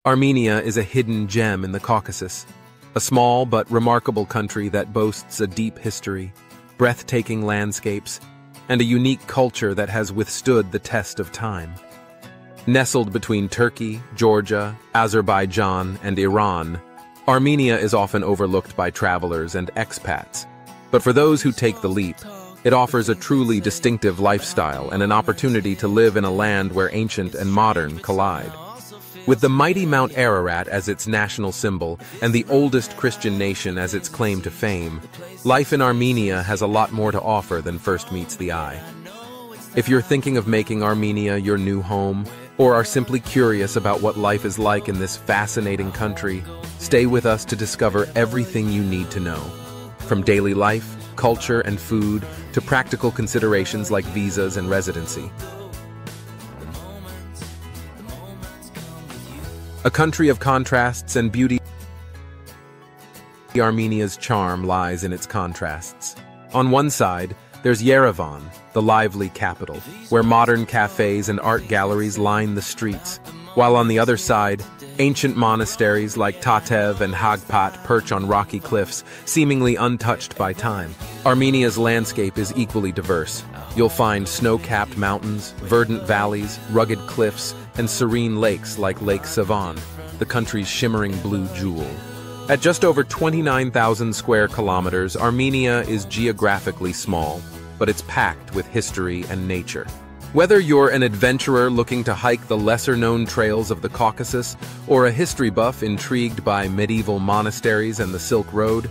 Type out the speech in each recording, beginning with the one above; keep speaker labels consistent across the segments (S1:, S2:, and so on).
S1: Armenia is a hidden gem in the Caucasus, a small but remarkable country that boasts a deep history, breathtaking landscapes, and a unique culture that has withstood the test of time. Nestled between Turkey, Georgia, Azerbaijan, and Iran, Armenia is often overlooked by travelers and expats. But for those who take the leap, it offers a truly distinctive lifestyle and an opportunity to live in a land where ancient and modern collide. With the mighty Mount Ararat as its national symbol and the oldest Christian nation as its claim to fame, life in Armenia has a lot more to offer than first meets the eye. If you're thinking of making Armenia your new home, or are simply curious about what life is like in this fascinating country, stay with us to discover everything you need to know. From daily life, culture, and food, to practical considerations like visas and residency. A country of contrasts and beauty, Armenia's charm lies in its contrasts. On one side, there's Yerevan, the lively capital, where modern cafes and art galleries line the streets, while on the other side, ancient monasteries like Tatev and Hagpat perch on rocky cliffs, seemingly untouched by time. Armenia's landscape is equally diverse. You'll find snow-capped mountains, verdant valleys, rugged cliffs, and serene lakes like Lake Sevan, the country's shimmering blue jewel. At just over 29,000 square kilometers, Armenia is geographically small, but it's packed with history and nature. Whether you're an adventurer looking to hike the lesser-known trails of the Caucasus, or a history buff intrigued by medieval monasteries and the Silk Road,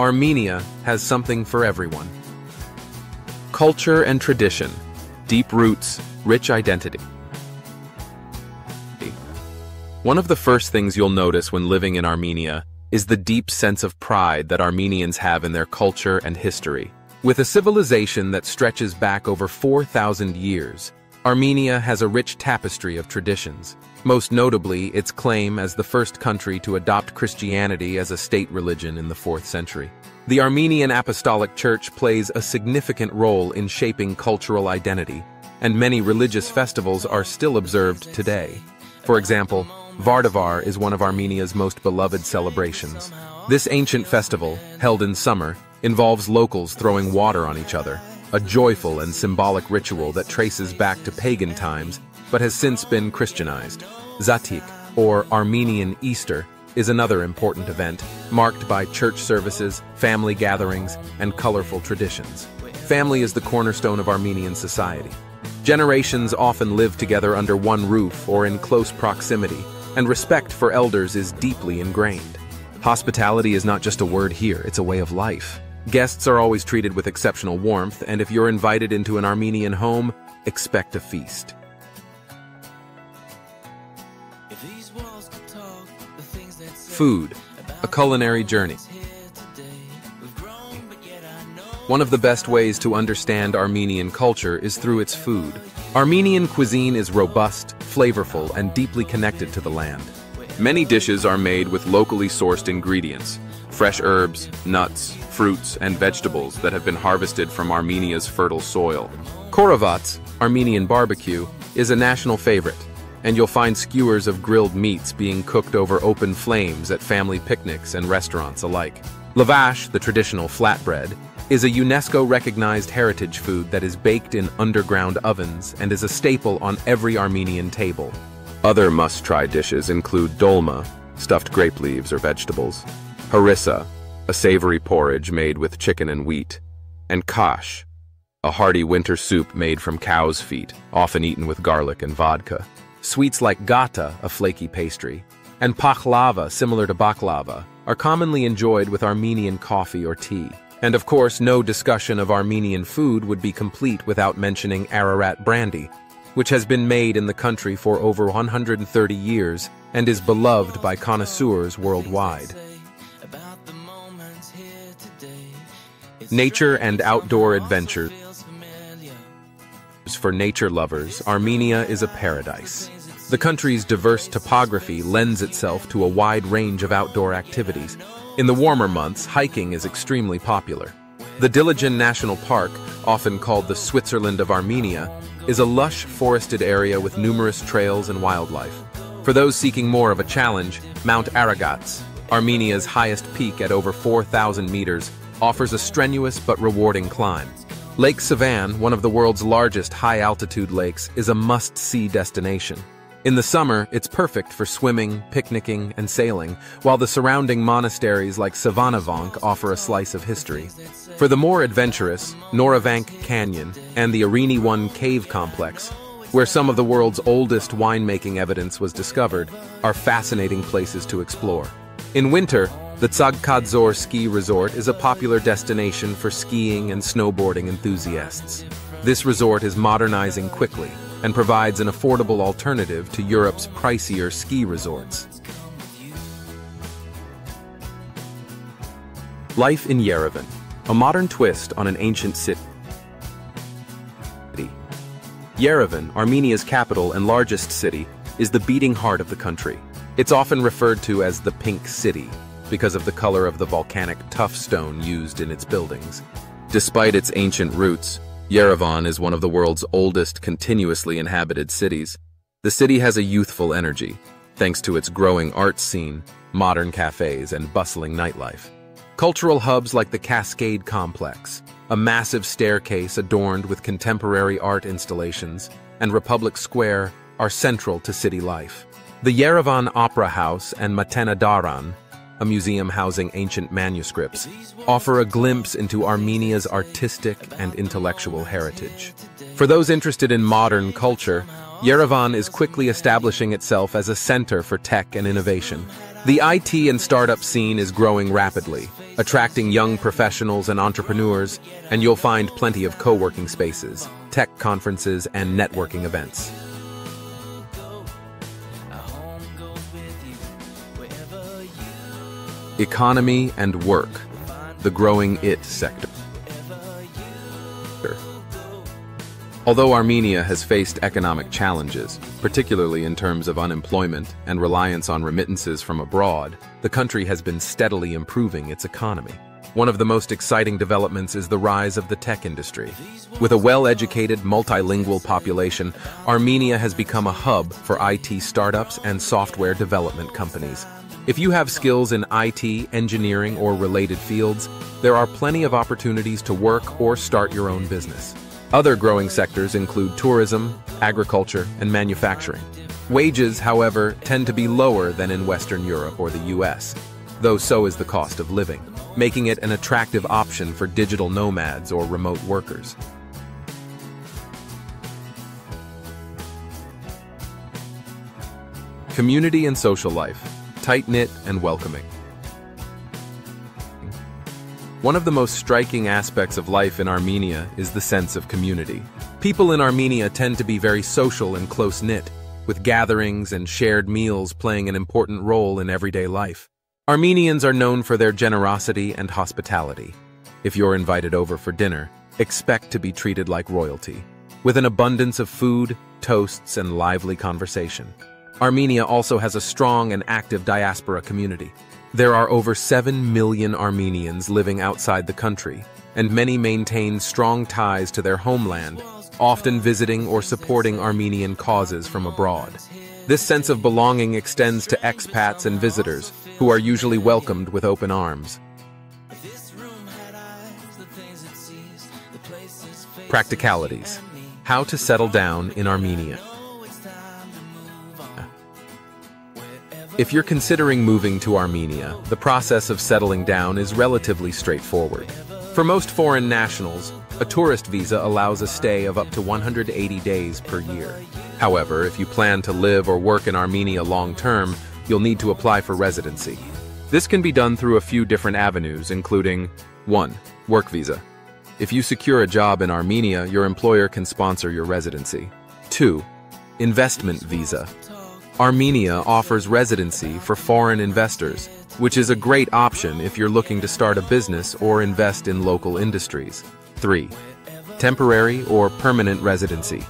S1: Armenia has something for everyone. Culture and tradition, deep roots, rich identity. One of the first things you'll notice when living in Armenia is the deep sense of pride that Armenians have in their culture and history. With a civilization that stretches back over 4,000 years, Armenia has a rich tapestry of traditions, most notably its claim as the first country to adopt Christianity as a state religion in the 4th century. The Armenian Apostolic Church plays a significant role in shaping cultural identity, and many religious festivals are still observed today. For example, Vardavar is one of Armenia's most beloved celebrations. This ancient festival, held in summer, involves locals throwing water on each other, a joyful and symbolic ritual that traces back to pagan times but has since been Christianized. Zatik, or Armenian Easter, is another important event, marked by church services, family gatherings, and colorful traditions. Family is the cornerstone of Armenian society. Generations often live together under one roof or in close proximity, and respect for elders is deeply ingrained. Hospitality is not just a word here, it's a way of life. Guests are always treated with exceptional warmth, and if you're invited into an Armenian home, expect a feast. Food, a culinary journey. One of the best ways to understand Armenian culture is through its food. Armenian cuisine is robust, flavorful, and deeply connected to the land. Many dishes are made with locally sourced ingredients, fresh herbs, nuts, fruits, and vegetables that have been harvested from Armenia's fertile soil. Khorovats, Armenian barbecue, is a national favorite, and you'll find skewers of grilled meats being cooked over open flames at family picnics and restaurants alike. Lavash, the traditional flatbread, is a UNESCO-recognized heritage food that is baked in underground ovens and is a staple on every Armenian table. Other must-try dishes include dolma, stuffed grape leaves or vegetables, harissa, a savory porridge made with chicken and wheat, and kash, a hearty winter soup made from cow's feet, often eaten with garlic and vodka. Sweets like gata, a flaky pastry, and pakhlava, similar to baklava, are commonly enjoyed with Armenian coffee or tea. And of course, no discussion of Armenian food would be complete without mentioning Ararat brandy, which has been made in the country for over 130 years and is beloved by connoisseurs worldwide. Nature and outdoor adventure. For nature lovers, Armenia is a paradise. The country's diverse topography lends itself to a wide range of outdoor activities. In the warmer months, hiking is extremely popular. The Diligen National Park, often called the Switzerland of Armenia, is a lush forested area with numerous trails and wildlife. For those seeking more of a challenge, Mount Ararat, Armenia's highest peak at over 4,000 meters, offers a strenuous but rewarding climb. Lake Sevan, one of the world's largest high-altitude lakes, is a must-see destination. In the summer, it's perfect for swimming, picnicking, and sailing, while the surrounding monasteries like Savannahvank offer a slice of history. For the more adventurous, Noravank Canyon and the Armenia One cave complex, where some of the world's oldest winemaking evidence was discovered, are fascinating places to explore. In winter, the Tsagkadzor ski resort is a popular destination for skiing and snowboarding enthusiasts. This resort is modernizing quickly and provides an affordable alternative to Europe's pricier ski resorts. Life in Yerevan, a modern twist on an ancient city. Yerevan, Armenia's capital and largest city, is the beating heart of the country. It's often referred to as the Pink City because of the color of the volcanic tuff stone used in its buildings. Despite its ancient roots, Yerevan is one of the world's oldest continuously inhabited cities. The city has a youthful energy, thanks to its growing art scene, modern cafes, and bustling nightlife. Cultural hubs like the Cascade Complex, a massive staircase adorned with contemporary art installations, and Republic Square are central to city life. The Yerevan Opera House and Matena Daran, a museum housing ancient manuscripts, offer a glimpse into Armenia's artistic and intellectual heritage. For those interested in modern culture, Yerevan is quickly establishing itself as a center for tech and innovation. The IT and startup scene is growing rapidly, attracting young professionals and entrepreneurs, and you'll find plenty of co-working spaces, tech conferences, and networking events. Economy and work, the growing IT sector. Although Armenia has faced economic challenges, particularly in terms of unemployment and reliance on remittances from abroad, the country has been steadily improving its economy. One of the most exciting developments is the rise of the tech industry. With a well-educated, multilingual population, Armenia has become a hub for IT startups and software development companies. If you have skills in IT, engineering, or related fields, there are plenty of opportunities to work or start your own business. Other growing sectors include tourism, agriculture, and manufacturing. Wages, however, tend to be lower than in Western Europe or the US, though so is the cost of living, making it an attractive option for digital nomads or remote workers. Community and social life. Tight-knit and welcoming. One of the most striking aspects of life in Armenia is the sense of community. People in Armenia tend to be very social and close-knit, with gatherings and shared meals playing an important role in everyday life. Armenians are known for their generosity and hospitality. If you're invited over for dinner, expect to be treated like royalty, with an abundance of food, toasts, and lively conversation. Armenia also has a strong and active diaspora community. There are over 7 million Armenians living outside the country, and many maintain strong ties to their homeland, often visiting or supporting Armenian causes from abroad. This sense of belonging extends to expats and visitors, who are usually welcomed with open arms. Practicalities. How to settle down in Armenia. If you're considering moving to Armenia, the process of settling down is relatively straightforward. For most foreign nationals, a tourist visa allows a stay of up to 180 days per year. However, if you plan to live or work in Armenia long-term, you'll need to apply for residency. This can be done through a few different avenues, including 1. Work visa. If you secure a job in Armenia, your employer can sponsor your residency. 2. Investment visa. Armenia offers residency for foreign investors, which is a great option if you're looking to start a business or invest in local industries. 3. Temporary or permanent residency.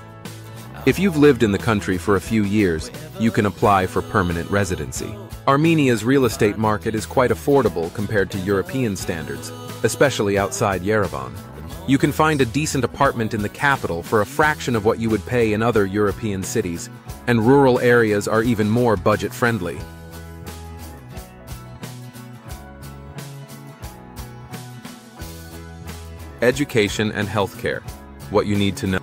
S1: If you've lived in the country for a few years, you can apply for permanent residency. Armenia's real estate market is quite affordable compared to European standards, especially outside Yerevan. You can find a decent apartment in the capital for a fraction of what you would pay in other European cities, and rural areas are even more budget-friendly. Education and healthcare. What you need to know.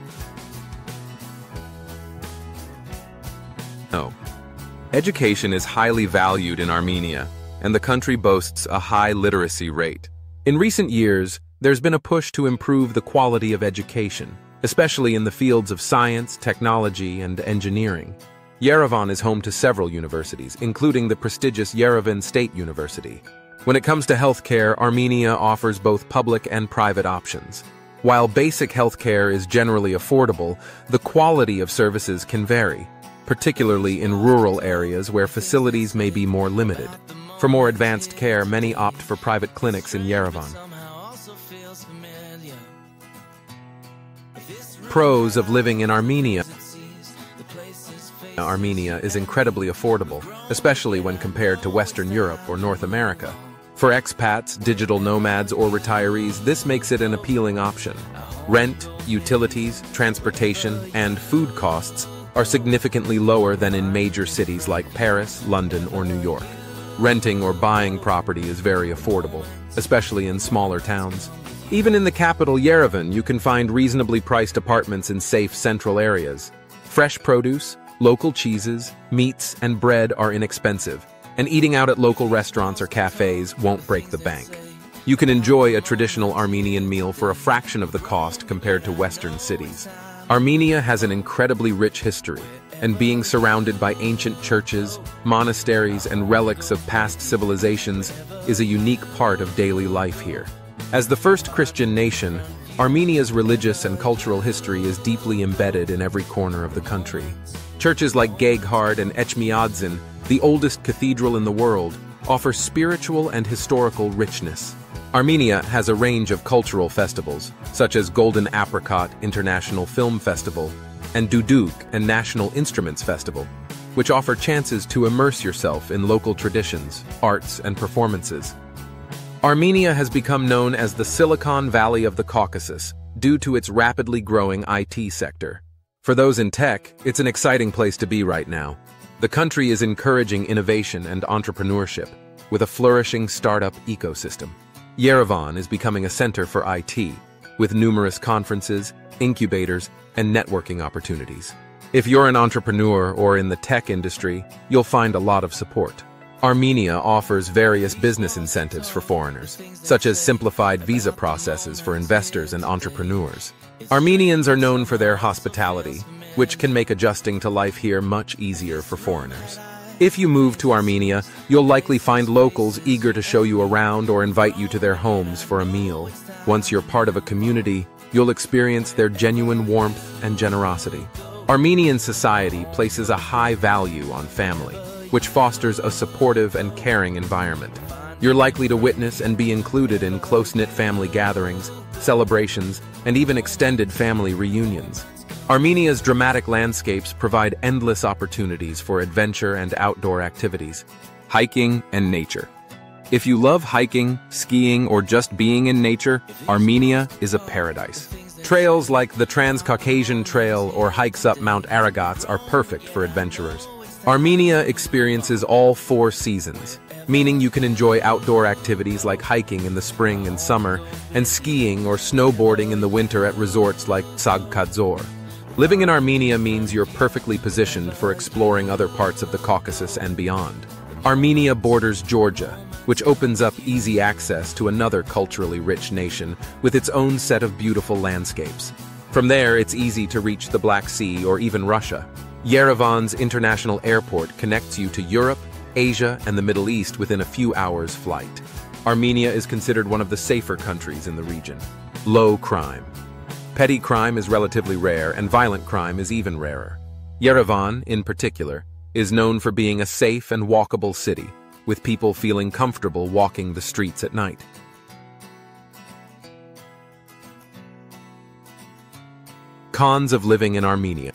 S1: Education is highly valued in Armenia, and the country boasts a high literacy rate. In recent years, there's been a push to improve the quality of education, especially in the fields of science, technology, and engineering. Yerevan is home to several universities, including the prestigious Yerevan State University. When it comes to healthcare, Armenia offers both public and private options. While basic healthcare is generally affordable, the quality of services can vary, particularly in rural areas where facilities may be more limited. For more advanced care, many opt for private clinics in Yerevan. Pros of living in Armenia. Armenia is incredibly affordable, especially when compared to Western Europe or North America. For expats, digital nomads, or retirees, this makes it an appealing option. Rent, utilities, transportation, and food costs are significantly lower than in major cities like Paris, London, or New York. Renting or buying property is very affordable, especially in smaller towns. Even in the capital Yerevan, you can find reasonably priced apartments in safe central areas. Fresh produce, local cheeses, meats, and bread are inexpensive, and eating out at local restaurants or cafes won't break the bank. You can enjoy a traditional Armenian meal for a fraction of the cost compared to Western cities. Armenia has an incredibly rich history, and being surrounded by ancient churches, monasteries, and relics of past civilizations is a unique part of daily life here. As the first Christian nation, Armenia's religious and cultural history is deeply embedded in every corner of the country. Churches like Geghard and Echmiadzin, the oldest cathedral in the world, offer spiritual and historical richness. Armenia has a range of cultural festivals, such as Golden Apricot International Film Festival and Duduk and National Instruments Festival, which offer chances to immerse yourself in local traditions, arts, and performances. Armenia has become known as the Silicon Valley of the Caucasus due to its rapidly growing IT sector. For those in tech, it's an exciting place to be right now. The country is encouraging innovation and entrepreneurship, with a flourishing startup ecosystem. Yerevan is becoming a center for IT, with numerous conferences, incubators, and networking opportunities. If you're an entrepreneur or in the tech industry, you'll find a lot of support. Armenia offers various business incentives for foreigners, such as simplified visa processes for investors and entrepreneurs. Armenians are known for their hospitality, which can make adjusting to life here much easier for foreigners. If you move to Armenia, you'll likely find locals eager to show you around or invite you to their homes for a meal. Once you're part of a community, you'll experience their genuine warmth and generosity. Armenian society places a high value on family, which fosters a supportive and caring environment. You're likely to witness and be included in close-knit family gatherings, celebrations, and even extended family reunions. Armenia's dramatic landscapes provide endless opportunities for adventure and outdoor activities. Hiking and nature. If you love hiking, skiing, or just being in nature, Armenia is a paradise. Trails like the Trans-Caucasian Trail or hikes up Mount Ararat are perfect for adventurers. Armenia experiences all 4 seasons, meaning you can enjoy outdoor activities like hiking in the spring and summer, and skiing or snowboarding in the winter at resorts like Tsagkadzor. Living in Armenia means you're perfectly positioned for exploring other parts of the Caucasus and beyond. Armenia borders Georgia, which opens up easy access to another culturally rich nation with its own set of beautiful landscapes. From there, it's easy to reach the Black Sea or even Russia. Yerevan's international airport connects you to Europe, Asia, and the Middle East within a few hours' flight. Armenia is considered one of the safer countries in the region. Low crime. Petty crime is relatively rare, and violent crime is even rarer. Yerevan, in particular, is known for being a safe and walkable city, with people feeling comfortable walking the streets at night. Cons of living in Armenia.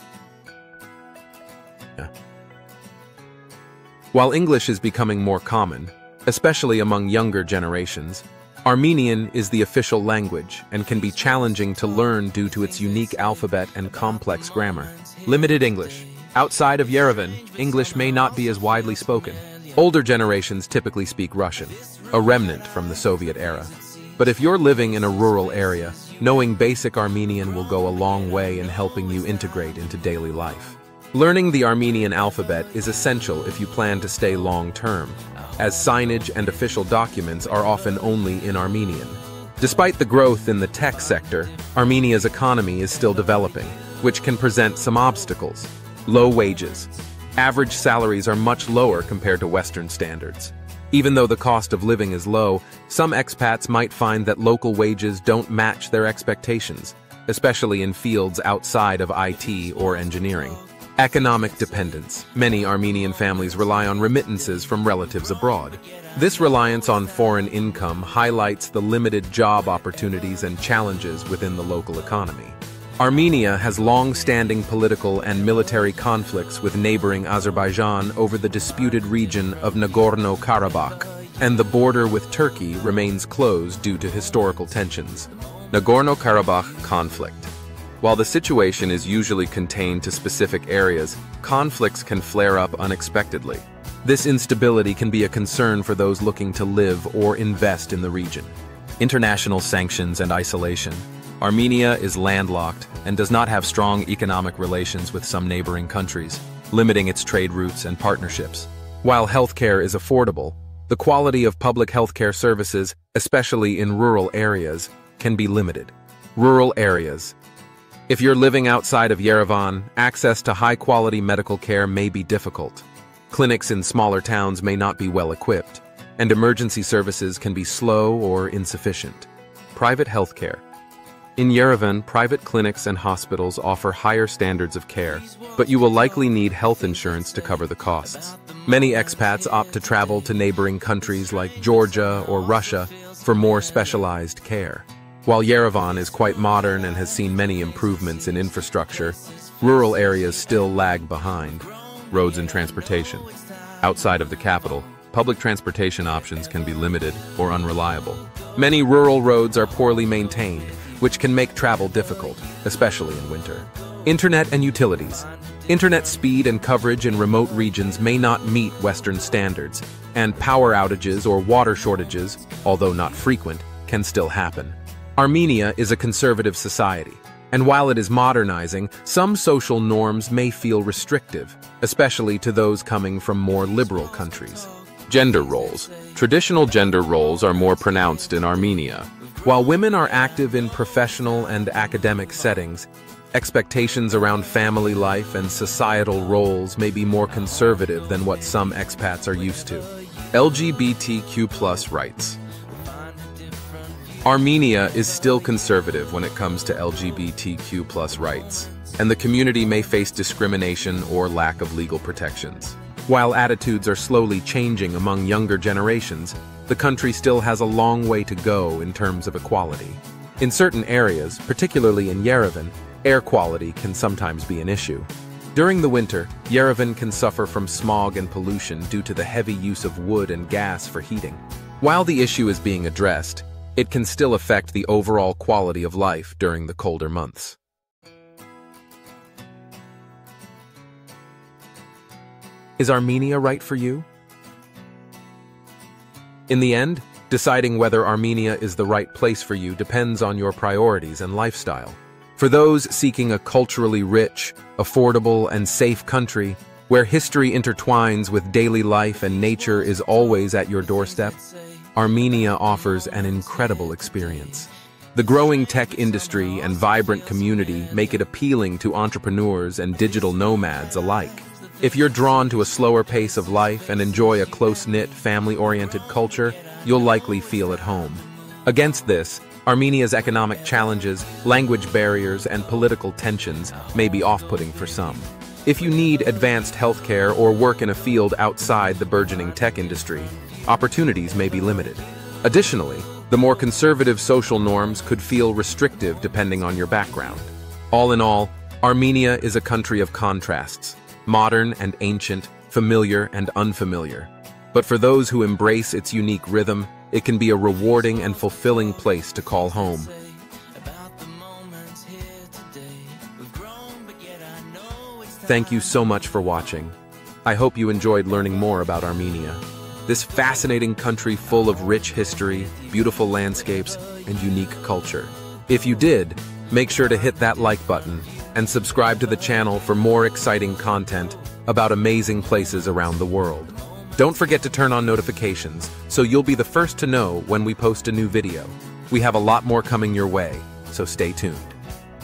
S1: While English is becoming more common, especially among younger generations, Armenian is the official language and can be challenging to learn due to its unique alphabet and complex grammar. Limited English. Outside of Yerevan, English may not be as widely spoken. Older generations typically speak Russian, a remnant from the Soviet era. But if you're living in a rural area, knowing basic Armenian will go a long way in helping you integrate into daily life. Learning the Armenian alphabet is essential if you plan to stay long-term, as signage and official documents are often only in Armenian. Despite the growth in the tech sector, Armenia's economy is still developing, which can present some obstacles. Low wages. Average salaries are much lower compared to Western standards. Even though the cost of living is low, some expats might find that local wages don't match their expectations, especially in fields outside of IT or engineering. Economic dependence. Many Armenian families rely on remittances from relatives abroad. This reliance on foreign income highlights the limited job opportunities and challenges within the local economy. Armenia has long-standing political and military conflicts with neighboring Azerbaijan over the disputed region of Nagorno-Karabakh, and the border with Turkey remains closed due to historical tensions. Nagorno-Karabakh conflict. While the situation is usually contained to specific areas, conflicts can flare up unexpectedly. This instability can be a concern for those looking to live or invest in the region. International sanctions and isolation. Armenia is landlocked and does not have strong economic relations with some neighboring countries, limiting its trade routes and partnerships. While healthcare is affordable, the quality of public healthcare services, especially in rural areas, can be limited. Rural areas. If you're living outside of Yerevan, access to high-quality medical care may be difficult. Clinics in smaller towns may not be well equipped, and emergency services can be slow or insufficient. Private healthcare. In Yerevan, private clinics and hospitals offer higher standards of care, but you will likely need health insurance to cover the costs. Many expats opt to travel to neighboring countries like Georgia or Russia for more specialized care. While Yerevan is quite modern and has seen many improvements in infrastructure, rural areas still lag behind. Roads and transportation. Outside of the capital, public transportation options can be limited or unreliable. Many rural roads are poorly maintained, which can make travel difficult, especially in winter. Internet and utilities. Internet speed and coverage in remote regions may not meet Western standards, and power outages or water shortages, although not frequent, can still happen. Armenia is a conservative society, and while it is modernizing, some social norms may feel restrictive, especially to those coming from more liberal countries. Gender roles. Traditional gender roles are more pronounced in Armenia. While women are active in professional and academic settings, expectations around family life and societal roles may be more conservative than what some expats are used to. LGBTQ+ rights. Armenia is still conservative when it comes to LGBTQ+ rights, and the community may face discrimination or lack of legal protections. While attitudes are slowly changing among younger generations, the country still has a long way to go in terms of equality. In certain areas, particularly in Yerevan, air quality can sometimes be an issue. During the winter, Yerevan can suffer from smog and pollution due to the heavy use of wood and gas for heating. While the issue is being addressed, it can still affect the overall quality of life during the colder months. Is Armenia right for you? In the end, deciding whether Armenia is the right place for you depends on your priorities and lifestyle. For those seeking a culturally rich, affordable, and safe country, where history intertwines with daily life and nature is always at your doorstep, Armenia offers an incredible experience. The growing tech industry and vibrant community make it appealing to entrepreneurs and digital nomads alike. If you're drawn to a slower pace of life and enjoy a close-knit, family-oriented culture, you'll likely feel at home. Against this, Armenia's economic challenges, language barriers, and political tensions may be off-putting for some. If you need advanced healthcare or work in a field outside the burgeoning tech industry, opportunities may be limited. Additionally, the more conservative social norms could feel restrictive depending on your background. All in all, Armenia is a country of contrasts. Modern and ancient, familiar and unfamiliar. But for those who embrace its unique rhythm, it can be a rewarding and fulfilling place to call home. Thank you so much for watching. I hope you enjoyed learning more about Armenia. This fascinating country full of rich history, beautiful landscapes, and unique culture. If you did, make sure to hit that like button and subscribe to the channel for more exciting content about amazing places around the world. Don't forget to turn on notifications so you'll be the first to know when we post a new video. We have a lot more coming your way, so stay tuned.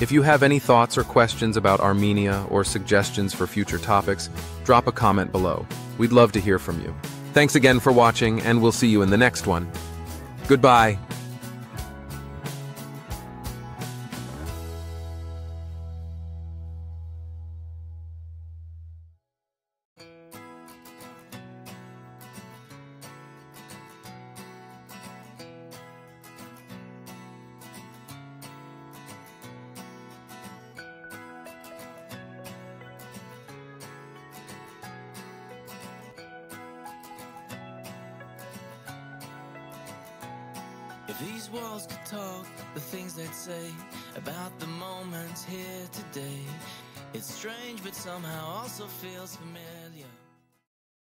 S1: If you have any thoughts or questions about Armenia or suggestions for future topics, drop a comment below. We'd love to hear from you. Thanks again for watching, and we'll see you in the next one. Goodbye.
S2: If these walls could talk, the things they'd say about the moments here today, it's strange but somehow also feels familiar.